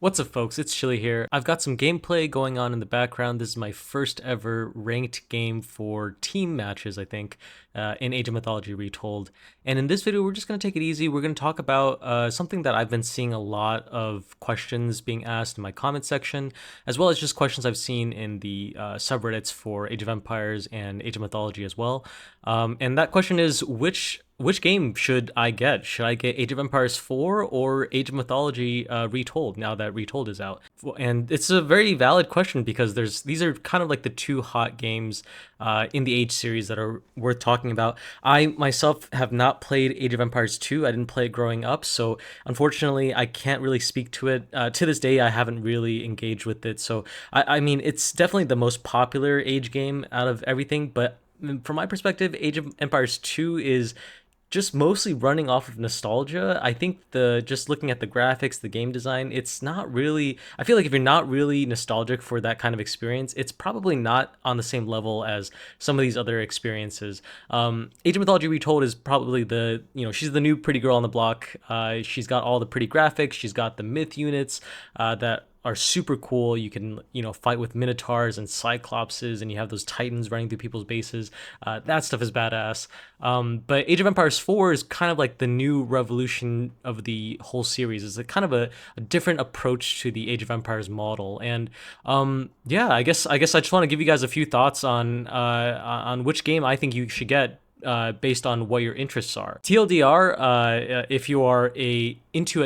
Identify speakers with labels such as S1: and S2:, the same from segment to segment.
S1: What's up, folks? It's Chili here. I've got some gameplay going on in the background. This is my first ever ranked game for team matches, I think, in Age of Mythology Retold. And in this video, we're just going to take it easy. We're going to talk about something that I've been seeing a lot of questions being asked in my comment section, as well as just questions I've seen in the subreddits for Age of Empires and Age of Mythology as well. And that question is, which game should I get? Should I get Age of Empires 4 or Age of Mythology Retold now that Retold is out? And it's a very valid question because these are kind of like the two hot games in the Age series that are worth talking about. I myself have not played Age of Empires 2. I didn't play it growing up, so unfortunately I can't really speak to it. To this day, I haven't really engaged with it. So I mean, it's definitely the most popular Age game out of everything, but from my perspective, Age of Empires 2 is just mostly running off of nostalgia. I think the just looking at the graphics, the game design, it's not really. I feel like if you're not really nostalgic for that kind of experience, it's probably not on the same level as some of these other experiences. Age of Mythology Retold is probably she's the new pretty girl on the block. She's got all the pretty graphics. She's got the myth units that are super cool. You can, fight with minotaurs and cyclopses, and you have those titans running through people's bases. That stuff is badass. But Age of Empires 4 is kind of like the new revolution of the whole series. It's a kind of a different approach to the Age of Empires model. And yeah, I guess I just want to give you guys a few thoughts on which game I think you should get based on what your interests are. TLDR, if you are into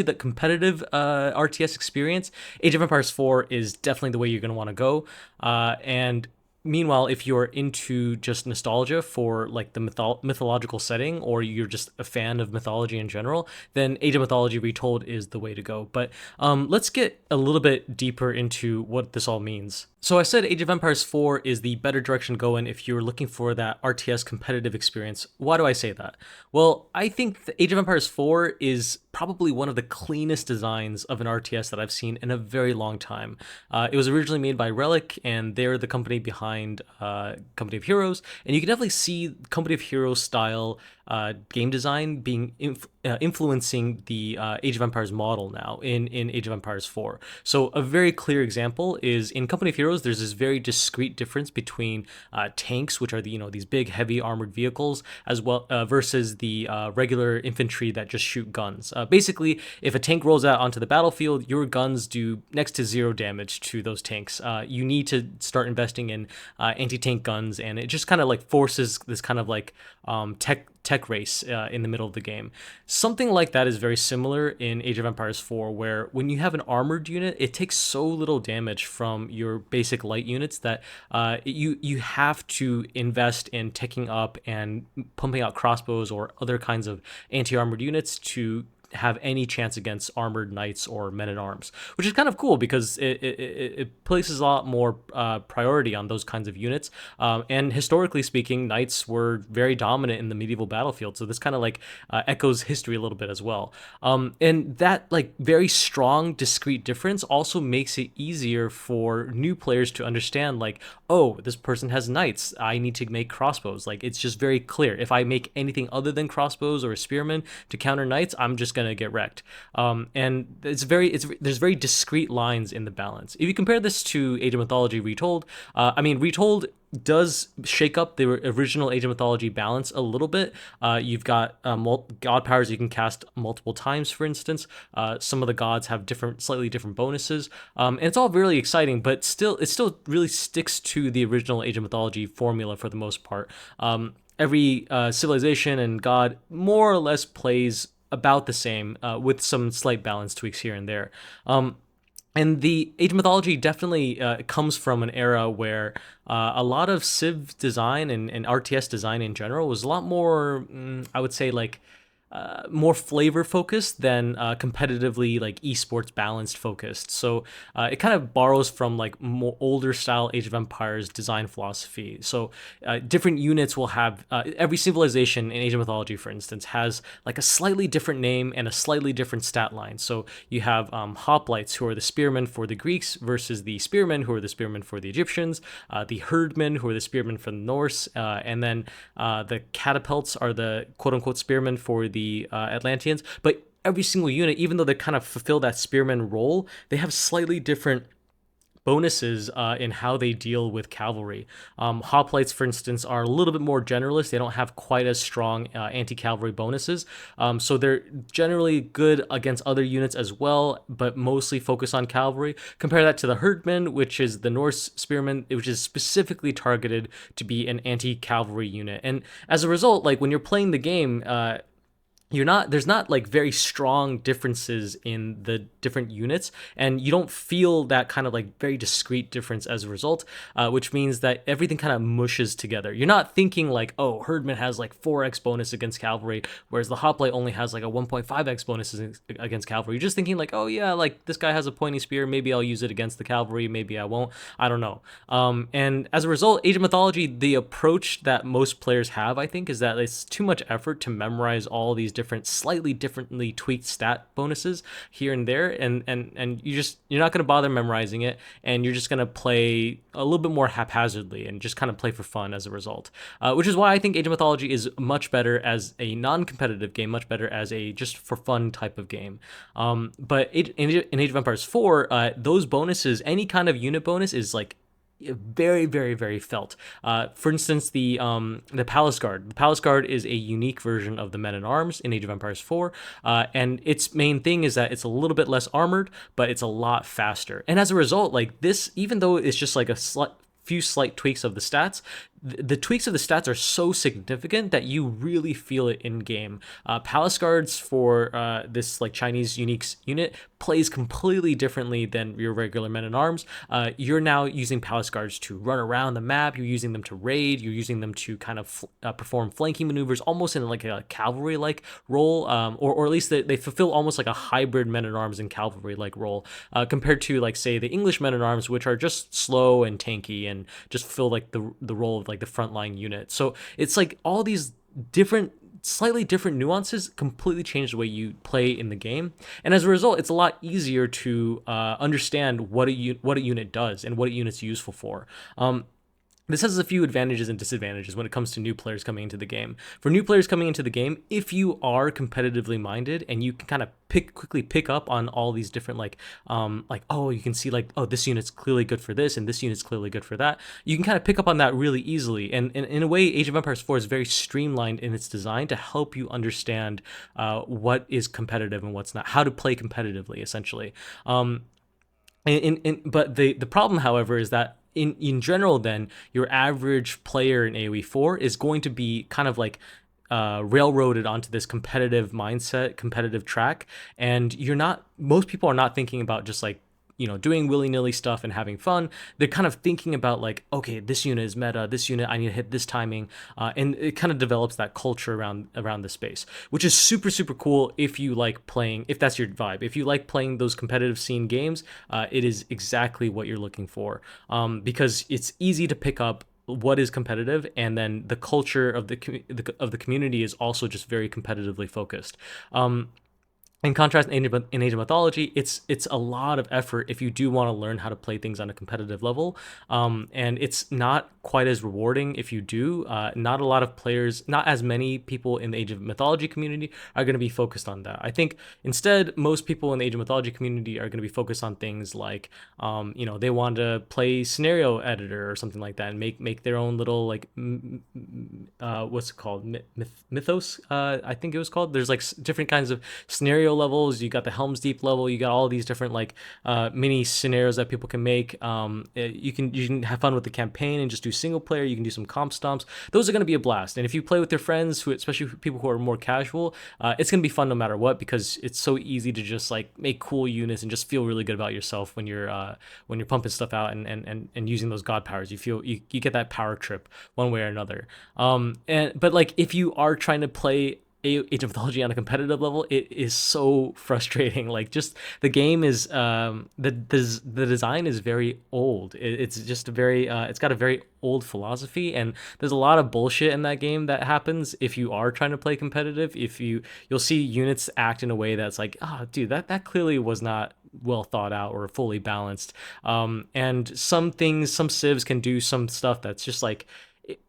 S1: the competitive RTS experience, Age of Empires 4 is definitely the way you're going to want to go. And meanwhile, if you're into just nostalgia for like the mythological setting, or you're just a fan of mythology in general, then Age of Mythology Retold is the way to go. But let's get a little bit deeper into what this all means. So I said Age of Empires 4 is the better direction to go in if you're looking for that RTS competitive experience. Why do I say that? Well, I think the Age of Empires 4 is probably one of the cleanest designs of an RTS that I've seen in a very long time. It was originally made by Relic, and they're the company behind Company of Heroes, and you can definitely see Company of Heroes style game design being influencing the Age of Empires model now in Age of Empires 4. So a very clear example is in Company of Heroes, there's this very discrete difference between tanks, which are these big heavy armored vehicles, as well versus the regular infantry that just shoot guns. Basically, if a tank rolls out onto the battlefield, your guns do next to zero damage to those tanks. You need to start investing in anti-tank guns, and it just kind of like forces this kind of like tech race in the middle of the game. Something like that is very similar in Age of Empires 4, where when you have an armored unit, it takes so little damage from your basic light units that you have to invest in teching up and pumping out crossbows or other kinds of anti-armored units to have any chance against armored knights or men-at-arms, which is kind of cool because it places a lot more priority on those kinds of units. And historically speaking, knights were very dominant in the medieval battlefield, so this kind of like echoes history a little bit as well. And that like very strong, discrete difference also makes it easier for new players to understand, like, oh, this person has knights, I need to make crossbows. Like, it's just very clear. If I make anything other than crossbows or a spearman to counter knights, I'm just gonna get wrecked. And there's very discrete lines in the balance. If you compare this to Age of Mythology Retold, Retold does shake up the original Age of Mythology balance a little bit. You've got god powers you can cast multiple times, for instance. Some of the gods have slightly different bonuses, and it's all really exciting. But it still really sticks to the original Age of Mythology formula for the most part. Every civilization and god more or less plays about the same, with some slight balance tweaks here and there. And the Age of Mythology definitely comes from an era where a lot of Civ design and RTS design in general was a lot more, I would say, like more flavor focused than competitively like esports balanced focused. So it kind of borrows from like more older style Age of Empires design philosophy. So different units will have every civilization in Age of Mythology, for instance, has like a slightly different name and a slightly different stat line. So you have hoplites, who are the spearmen for the Greeks, versus the spearmen, who are the spearmen for the Egyptians, the herdmen, who are the spearmen for the Norse, and then the catapults are the quote unquote spearmen for the Atlanteans. But every single unit, even though they kind of fulfill that spearman role, they have slightly different bonuses in how they deal with cavalry. Hoplites, for instance, are a little bit more generalist. They don't have quite as strong anti-cavalry bonuses. So they're generally good against other units as well, but mostly focus on cavalry. Compare that to the herdman, which is the Norse spearman, which is specifically targeted to be an anti-cavalry unit. And as a result, like when you're playing the game, you're not there's not like very strong differences in the different units, and you don't feel that kind of like very discrete difference as a result, which means that everything kind of mushes together. You're not thinking like, oh, herdman has like 4x bonus against cavalry, whereas the hoplite only has like a 1.5x bonus against cavalry. You're just thinking like, oh yeah, like this guy has a pointy spear, maybe I'll use it against the cavalry, maybe I won't, I don't know. And as a result, Age of Mythology, the approach that most players have, I think, is that it's too much effort to memorize all these different, slightly differently tweaked stat bonuses here and there, and you're not going to bother memorizing it, and you're just going to play a little bit more haphazardly and just kind of play for fun as a result. Which is why I think Age of Mythology is much better as a non-competitive game, much better as a just for fun type of game. But in Age of Empires 4, those bonuses, any kind of unit bonus is like very, very, very felt. For instance, the Palace Guard. The Palace Guard is a unique version of the Men at Arms in Age of Empires 4, and its main thing is that it's a little bit less armored, but it's a lot faster. And as a result, like this, even though it's just like a few slight tweaks of the stats, the tweaks of the stats are so significant that you really feel it in game. Palace Guards for this like Chinese unique unit plays completely differently than your regular Men at Arms. You're now using Palace Guards to run around the map. You're using them to raid. You're using them to kind of perform flanking maneuvers, almost in like a cavalry-like role, or at least they fulfill almost like a hybrid Men at Arms and cavalry-like role, compared to like say the English Men at Arms, which are just slow and tanky and just fulfill like the role of like the frontline unit. So it's like all these different, slightly different nuances completely change the way you play in the game, and as a result, it's a lot easier to understand what a unit does and what a unit's useful for. This has a few advantages and disadvantages when it comes to new players coming into the game. For new players coming into the game, if you are competitively minded and you can kind of quickly pick up on all these different like oh, you can see like, oh, this unit's clearly good for this and this unit's clearly good for that. You can kind of pick up on that really easily, and in a way, Age of Empires 4 is very streamlined in its design to help you understand what is competitive and what's not, how to play competitively, essentially. But the problem, however, is that in general, then your average player in AOE4 is going to be kind of like railroaded onto this competitive mindset, competitive track, and most people are not thinking about just like, doing willy-nilly stuff and having fun. They're kind of thinking about like, okay, this unit is meta, this unit I need to hit this timing, and it kind of develops that culture around the space, which is super, super cool if you like playing, if that's your vibe. If you like playing those competitive scene games, it is exactly what you're looking for, because it's easy to pick up what is competitive, and then the culture of the community is also just very competitively focused. In contrast, in Age of Mythology, it's a lot of effort if you do want to learn how to play things on a competitive level, and it's not quite as rewarding if you do. Not a lot of players, not as many people in the Age of Mythology community are going to be focused on that. I think instead, most people in the Age of Mythology community are going to be focused on things like, they want to play scenario editor or something like that, and make their own little like, what's it called, mythos? I think it was called. There's like different kinds of scenario levels. You got the Helm's Deep level. You got all these different like mini scenarios that people can make. You can have fun with the campaign and just do single player. You can do some comp stomps. Those are going to be a blast. And if you play with your friends, especially people who are more casual, it's going to be fun no matter what, because it's so easy to just like make cool units and just feel really good about yourself when you're pumping stuff out and using those god powers. You get that power trip one way or another. But like if you are trying to play Age of Mythology on a competitive level, it is so frustrating. Like, just the game is the design is very old. It's just a very it's got a very old philosophy, and there's a lot of bullshit in that game that happens if you are trying to play competitive. You'll see units act in a way that's like, oh dude, that clearly was not well thought out or fully balanced. And some civs can do some stuff that's just like,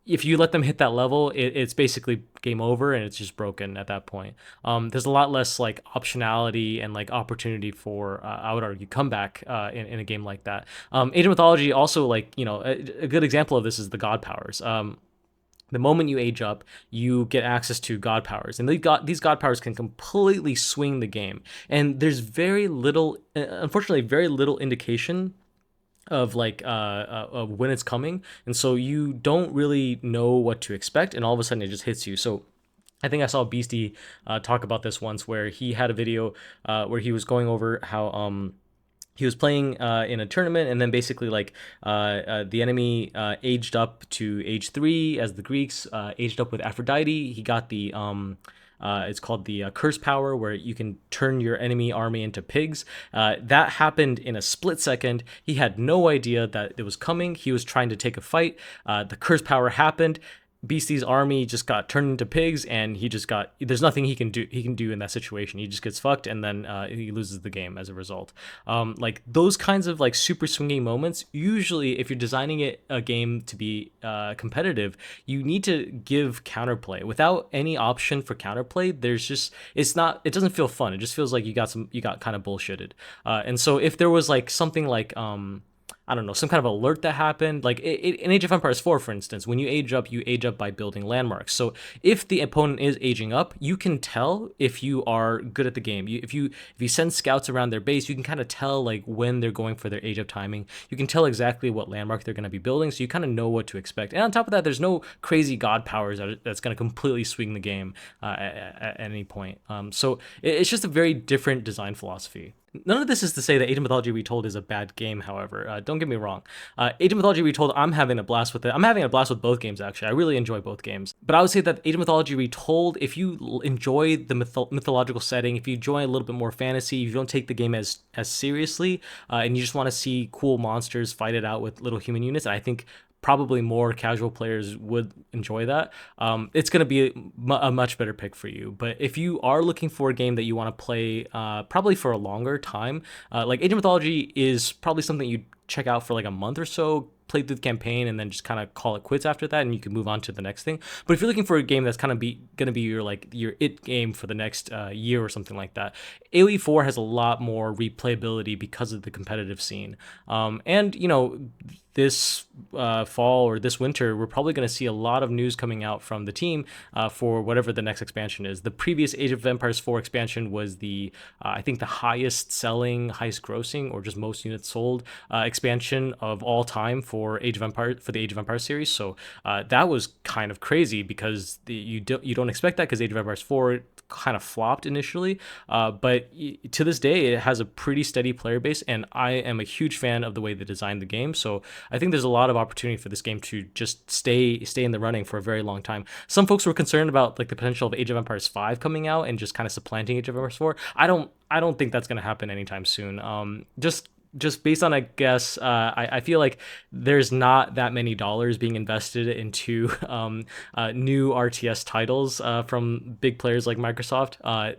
S1: if you let them hit that level, it's basically game over and it's just broken at that point. There's a lot less like optionality and like opportunity for I would argue comeback in a game like that. Age of Mythology also, like, a good example of this is the god powers. The moment you age up, you get access to god powers, and these god powers can completely swing the game. And there's very little, unfortunately, very little indication of like of when it's coming, and so you don't really know what to expect, and all of a sudden it just hits you. So I think I saw Beastie talk about this once, where he had a video where he was going over how he was playing in a tournament, and then basically like the enemy aged up to age 3 as the Greeks aged up with Aphrodite. He got the it's called the curse power, where you can turn your enemy army into pigs. That happened in a split second. He had no idea that it was coming. He was trying to take a fight. The curse power happened. Beastie's army just got turned into pigs, and there's nothing he can do in that situation. He just gets fucked, and then he loses the game as a result. Like those kinds of like super swinging moments, usually if you're designing a game to be competitive, you need to give counterplay. Without any option for counterplay, it doesn't feel fun. It just feels like you got kind of bullshitted. And so if there was like something like I don't know, some kind of alert that happened. Like in Age of Empires 4, for instance, when you age up by building landmarks. So if the opponent is aging up, you can tell if you are good at the game. If you send scouts around their base, you can kind of tell like when they're going for their age up timing. You can tell exactly what landmark they're going to be building, so you kind of know what to expect. And on top of that, there's no crazy god powers that's going to completely swing the game at any point. So it's just a very different design philosophy. None of this is to say that Age of Mythology Retold is a bad game, however. Don't get me wrong. Age of Mythology Retold, I'm having a blast with it. I'm having a blast with both games, actually. I really enjoy both games. But I would say that Age of Mythology Retold, if you enjoy the mythological setting, if you enjoy a little bit more fantasy, if you don't take the game as seriously, and you just want to see cool monsters fight it out with little human units, and I think probably more casual players would enjoy that. It's going to be a much better pick for you. But if you are looking for a game that you want to play probably for a longer time, like Age of Mythology is probably something you check out for like a month or so, play through the campaign, and then just kind of call it quits after that, and you can move on to the next thing. But if you're looking for a game that's kind of going to be your it game for the next year or something like that, AOE4 has a lot more replayability because of the competitive scene. And this fall or this winter, we're probably going to see a lot of news coming out from the team for whatever the next expansion is. The previous Age of Empires 4 expansion was I think the highest selling, highest grossing, or just most units sold expansion of all time for the Age of Empires series. So that was kind of crazy, because you don't expect that, because Age of Empires 4 kind of flopped initially, but to this day it has a pretty steady player base, and I am a huge fan of the way they designed the game. So I think there's a lot of opportunity for this game to just stay in the running for a very long time. Some folks were concerned about like the potential of Age of Empires 5 coming out and just kind of supplanting Age of Empires 4. I don't think that's going to happen anytime soon. Just based on a guess, I feel like there's not that many dollars being invested into new RTS titles from big players like Microsoft.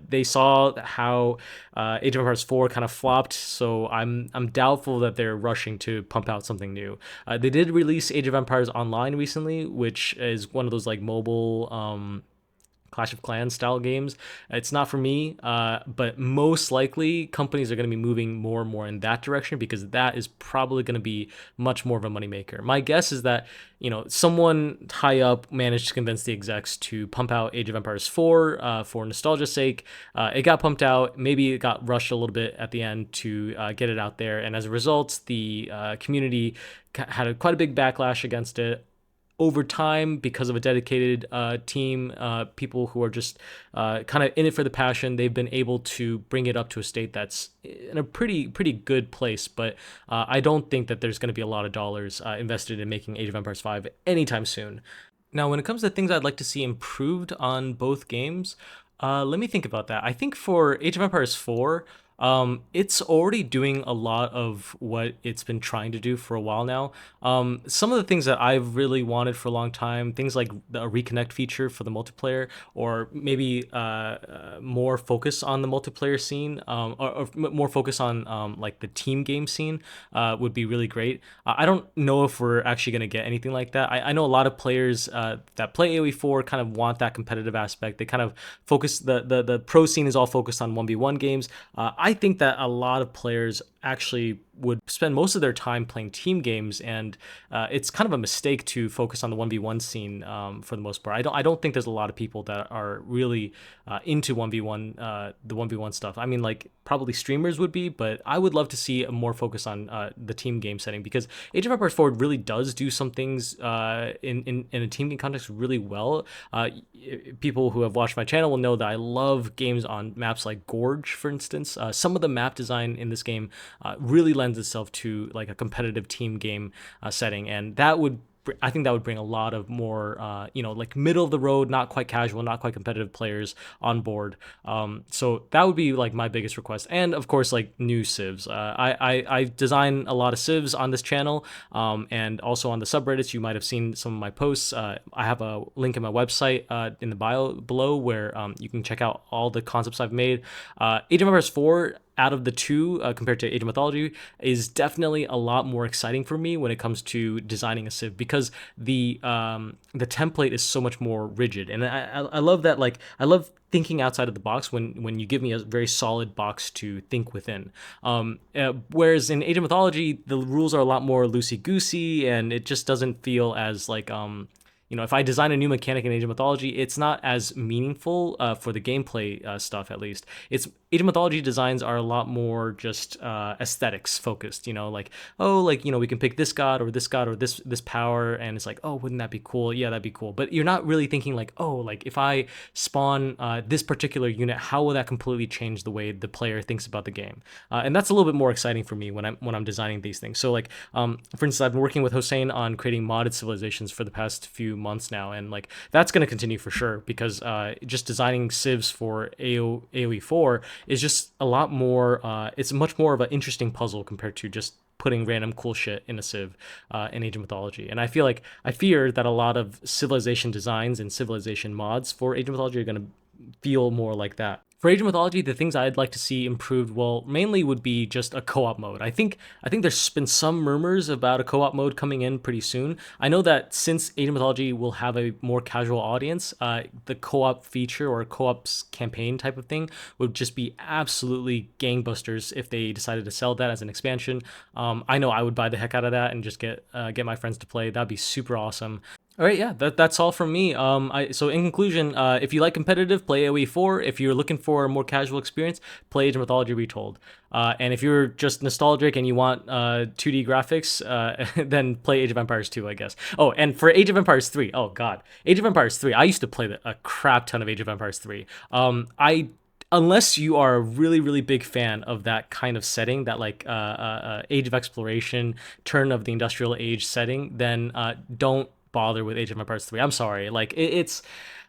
S1: They saw how Age of Empires 4 kind of flopped, so I'm doubtful that they're rushing to pump out something new. They did release Age of Empires Online recently, which is one of those like mobile Clash of Clans style games. It's not for me, but most likely companies are going to be moving more and more in that direction, because that is probably going to be much more of a moneymaker. My guess is that someone high up managed to convince the execs to pump out Age of Empires 4 for nostalgia's sake. It got pumped out. Maybe it got rushed a little bit at the end to get it out there, and as a result, the community had quite a big backlash against it. Over time, because of a dedicated team, people who are just kind of in it for the passion, they've been able to bring it up to a state that's in a pretty good place. But I don't think that there's going to be a lot of dollars invested in making Age of Empires 5 anytime soon. Now, when it comes to things I'd like to see improved on both games, let me think about that. I think for Age of Empires 4, It's already doing a lot of what it's been trying to do for a while now. Some of the things that I've really wanted for a long time, things like the reconnect feature for the multiplayer, or maybe more focus on the multiplayer scene, or more focus on like the team game scene, would be really great. I don't know if we're actually going to get anything like that. I know a lot of players that play AOE4 kind of want that competitive aspect. They kind of focus the pro scene is all focused on 1v1 games. I think that a lot of players actually would spend most of their time playing team games, and it's kind of a mistake to focus on the 1v1 scene for the most part. I don't think there's a lot of people that are really into 1v1 the 1v1 stuff. I mean, like probably streamers would be, but I would love to see a more focus on the team game setting, because Age of Empires 4 really does do some things in a team game context really well. People who have watched my channel will know that I love games on maps like Gorge, for instance. Some of the map design in this game really lends itself to like a competitive team game setting, and I think that would bring a lot of more, like middle of the road, not quite casual, not quite competitive players on board. So that would be like my biggest request, and of course, like new civs. I design a lot of civs on this channel, and also on the subreddits. You might have seen some of my posts. I have a link in my website in the bio below where you can check out all the concepts I've made. Age of Empires 4, out of the two, compared to Age of Mythology, is definitely a lot more exciting for me when it comes to designing a civ, because the template is so much more rigid, and I love that. Like, I love thinking outside of the box when you give me a very solid box to think within. Whereas in Age of Mythology, the rules are a lot more loosey goosey, and it just doesn't feel as like if I design a new mechanic in Age of Mythology, it's not as meaningful for the gameplay stuff, at least. It's Age of Mythology designs are a lot more just aesthetics focused, like, oh, like, we can pick this god or this power, and it's like, oh, wouldn't that be cool? Yeah, that'd be cool. But you're not really thinking like, oh, like if I spawn this particular unit, how will that completely change the way the player thinks about the game? And that's a little bit more exciting for me when I'm designing these things. So like, for instance, I've been working with Hossein on creating modded civilizations for the past few months now, and like that's going to continue for sure, because just designing civs for AOE4 is just a lot more. It's much more of an interesting puzzle compared to just putting random cool shit in a civ in Age of Mythology. And I fear that a lot of civilization designs and civilization mods for Age of Mythology are going to feel more like that. For Age of Mythology, the things I'd like to see improved, well, mainly would be just a co-op mode. I think there's been some murmurs about a co-op mode coming in pretty soon. I know that since Age of Mythology will have a more casual audience, the co-op feature or co-op campaign type of thing would just be absolutely gangbusters if they decided to sell that as an expansion. I know I would buy the heck out of that and just get my friends to play. That'd be super awesome. All right, yeah, that's all from me. So in conclusion, if you like competitive, play AOE4. If you're looking for a more casual experience, play Age of Mythology Retold. And if you're just nostalgic and you want 2D graphics, then play Age of Empires 2, I guess. Oh, and for Age of Empires 3, oh god, Age of Empires 3. I used to play a crap ton of Age of Empires 3. I Unless you are a really really big fan of that kind of setting, that like age of exploration, turn of the industrial age setting, then don't bother with Age of Empires 3. I'm sorry. Like it's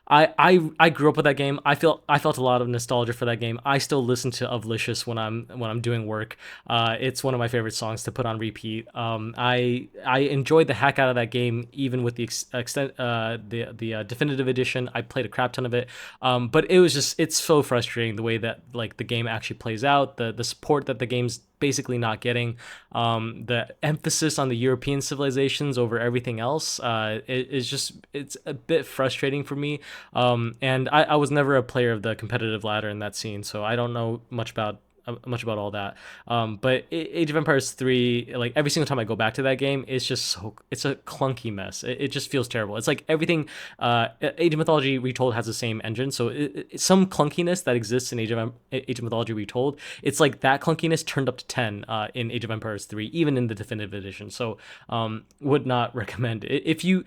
S1: I grew up with that game. I felt a lot of nostalgia for that game. I still listen to Ovelicious when I'm doing work. It's one of my favorite songs to put on repeat. I enjoyed the heck out of that game, even with the extent the definitive edition. I played a crap ton of it. But it's so frustrating the way that like the game actually plays out, the support that the game's basically not getting, the emphasis on the European civilizations over everything else. It's a bit frustrating for me. And I was never a player of the competitive ladder in that scene, so I don't know much about all that. But Age of Empires 3, like every single time I go back to that game, it's a clunky mess. It just feels terrible. It's like everything. Age of Mythology Retold has the same engine, so some clunkiness that exists in Age of Mythology Retold, it's like that clunkiness turned up to 10 in Age of Empires 3, even in the definitive edition. So would not recommend it. If you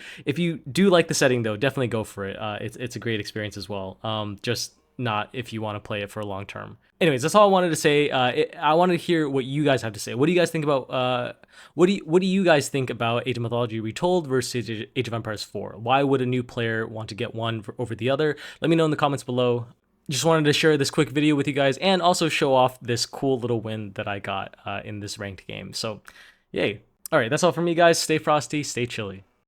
S1: do like the setting though, definitely go for it. It's a great experience as well. Just not if you want to play it for a long term. Anyways, that's all I wanted to say. I wanted to hear what you guys have to say. What do you guys think about what do you guys think about Age of Mythology Retold versus Age of Empires 4? Why would a new player want to get one over the other? Let me know in the comments below. just wanted to share this quick video with you guys and also show off this cool little win that I got in this ranked game. So, yay. All right, that's all from me, guys. Stay frosty, stay chilly.